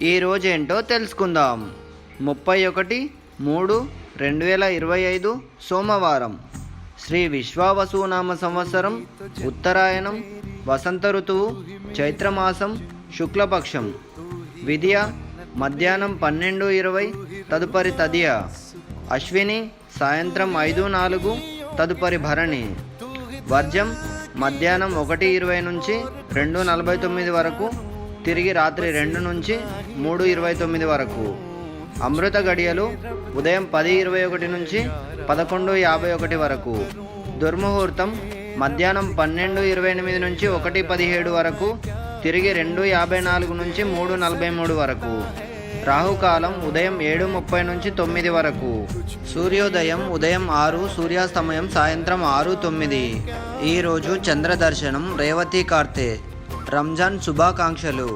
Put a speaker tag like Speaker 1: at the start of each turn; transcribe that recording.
Speaker 1: ఈరోజు ఏంటో తెలుసుకుందాం. 31/3/2025 సోమవారం. శ్రీ విశ్వావసునామ సంవత్సరం, ఉత్తరాయణం, వసంత ఋతువు, చైత్రమాసం, శుక్లపక్షం. విద్య మధ్యాహ్నం 12:20, తదుపరి తదియ. అశ్విని సాయంత్రం 5:04, తదుపరి భరణి. వర్జం మధ్యాహ్నం 1:20 నుంచి 2:49 వరకు, తిరిగి రాత్రి 2 నుంచి 3:29 వరకు. అమృత గడియలు ఉదయం 10:21 నుంచి 11:51 వరకు. దుర్ముహూర్తం మధ్యాహ్నం 12:28 నుంచి 1:17 వరకు, తిరిగి 2:54 నుంచి 3:43 వరకు. రాహుకాలం ఉదయం 7:30 నుంచి 9 వరకు. సూర్యోదయం ఉదయం 6, సూర్యాస్తమయం సాయంత్రం 6:09. ఈరోజు చంద్రదర్శనం. రేవతి కార్తె. రంజాన్ శుభాకాంక్షలు.